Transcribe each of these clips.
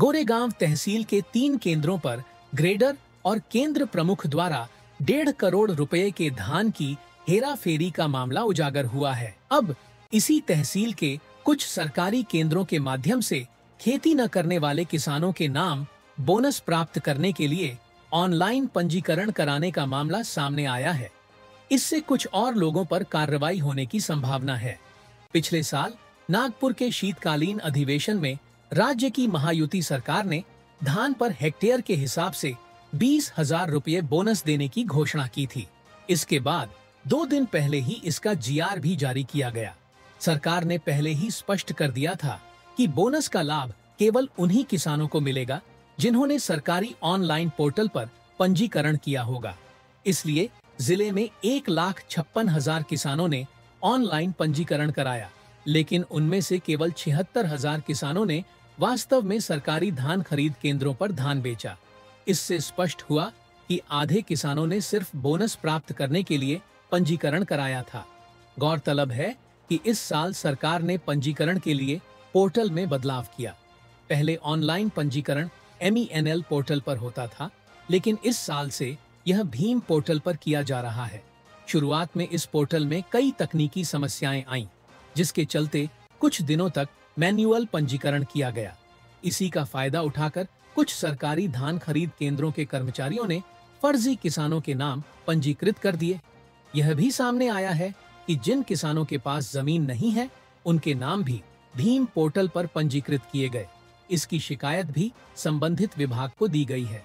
गोरेगांव तहसील के 3 केंद्रों पर ग्रेडर और केंद्र प्रमुख द्वारा 1.5 करोड़ रुपए के धान की हेराफेरी का मामला उजागर हुआ है। अब इसी तहसील के कुछ सरकारी केंद्रों के माध्यम से खेती न करने वाले किसानों के नाम बोनस प्राप्त करने के लिए ऑनलाइन पंजीकरण कराने का मामला सामने आया है। इससे कुछ और लोगों पर कार्रवाई होने की संभावना है। पिछले साल नागपुर के शीतकालीन अधिवेशन में राज्य की महायुति सरकार ने धान पर हेक्टेयर के हिसाब से 20,000 रुपये बोनस देने की घोषणा की थी। इसके बाद 2 दिन पहले ही इसका जीआर भी जारी किया गया। सरकार ने पहले ही स्पष्ट कर दिया था कि बोनस का लाभ केवल उन्हीं किसानों को मिलेगा जिन्होंने सरकारी ऑनलाइन पोर्टल पर पंजीकरण किया होगा। इसलिए जिले में 1,56,000 किसानों ने ऑनलाइन पंजीकरण कराया, लेकिन उनमें से केवल 76,000 किसानों ने वास्तव में सरकारी धान खरीद केंद्रों पर धान बेचा। इससे स्पष्ट हुआ कि आधे किसानों ने सिर्फ बोनस प्राप्त करने के लिए पंजीकरण कराया था। गौरतलब है कि इस साल सरकार ने पंजीकरण के लिए पोर्टल में बदलाव किया। पहले ऑनलाइन पंजीकरण MENL पोर्टल पर होता था, लेकिन इस साल से यह भीम पोर्टल पर किया जा रहा है। शुरुआत में इस पोर्टल में कई तकनीकी समस्याएं आईं, जिसके चलते कुछ दिनों तक मैन्युअल पंजीकरण किया गया। इसी का फायदा उठाकर कुछ सरकारी धान खरीद केंद्रों के कर्मचारियों ने फर्जी किसानों के नाम पंजीकृत कर दिए। यह भी सामने आया है कि जिन किसानों के पास जमीन नहीं है, उनके नाम भी भीम पोर्टल पर पंजीकृत किए गए। इसकी शिकायत भी संबंधित विभाग को दी गई है।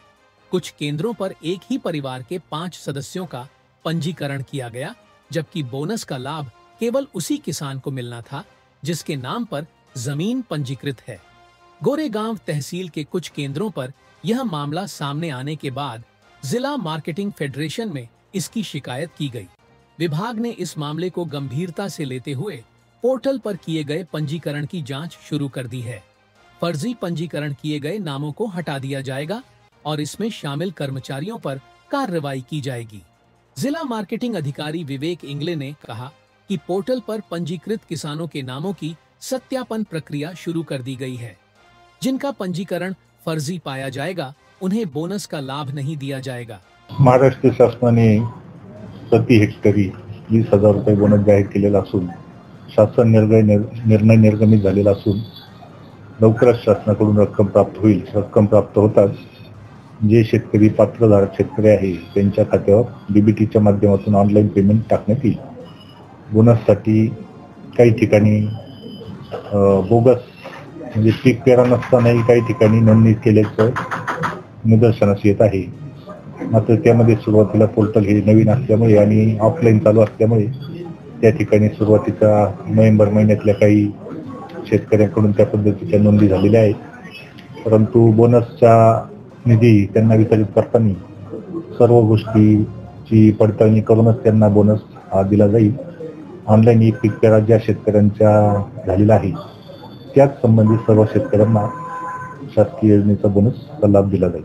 कुछ केंद्रों पर एक ही परिवार के 5 सदस्यों का पंजीकरण किया गया, जबकि बोनस का लाभ केवल उसी किसान को मिलना था जिसके नाम पर जमीन पंजीकृत है। गोरेगांव तहसील के कुछ केंद्रों पर यह मामला सामने आने के बाद जिला मार्केटिंग फेडरेशन में इसकी शिकायत की गई। विभाग ने इस मामले को गंभीरता से लेते हुए पोर्टल पर किए गए पंजीकरण की जांच शुरू कर दी है। फर्जी पंजीकरण किए गए नामों को हटा दिया जाएगा और इसमें शामिल कर्मचारियों पर कार्रवाई की जाएगी। जिला मार्केटिंग अधिकारी विवेक इंगले ने कहा कि पोर्टल पर पंजीकृत किसानों के नामों की सत्यापन प्रक्रिया शुरू कर दी गई है। जिनका पंजीकरण फर्जी पाया जाएगा, उन्हें बोनस का लाभ नहीं दिया जाएगा। महाराष्ट्र शासनाने प्रति हेक्टरी 20,000 रुपये बोनस जाहीर केलेला असून शासन निर्णय निर्गमित झालेला असून लवकरच शासनाकडून रक्कम प्राप्त होईल। रक्कम प्राप्त होताच जे शेतकरी पात्रधारक शेतकरी आहे त्यांच्या खात्यावर डीबीटीच्या माध्यमातून ऑनलाईन पेमेंट टाकण्यात येईल। बोनससाठी काही ठिकाणी बोगस म्हणजे पीक पेरा नसतानाही काही ठिकाणी नोंदणी केल्याचं निदर्शनास येत आहे। मात्र त्यामध्ये सुरुवातीला पोर्टल हे नवीन असल्यामुळे आणि ऑफलाईन चालू असल्यामुळे त्या ठिकाणी सुरुवातीच्या नोव्हेंबर महिन्यातल्या काही शेतकऱ्यांकडून त्या पद्धतीच्या नोंदी झालेल्या आहेत। परंतु बोनसचा निधी त्यांना वितरित करताना सर्व गोष्टीची पडताळणी करूनच त्यांना बोनस दिला जाईल। ऑनलाईन ई पीक पेरा ज्या शेतकऱ्यांच्या झालेला आहे त्याच संबंधित सर्व शेतकऱ्यांना शासकीय योजनेचा बोनसचा लाभ दिला जाईल।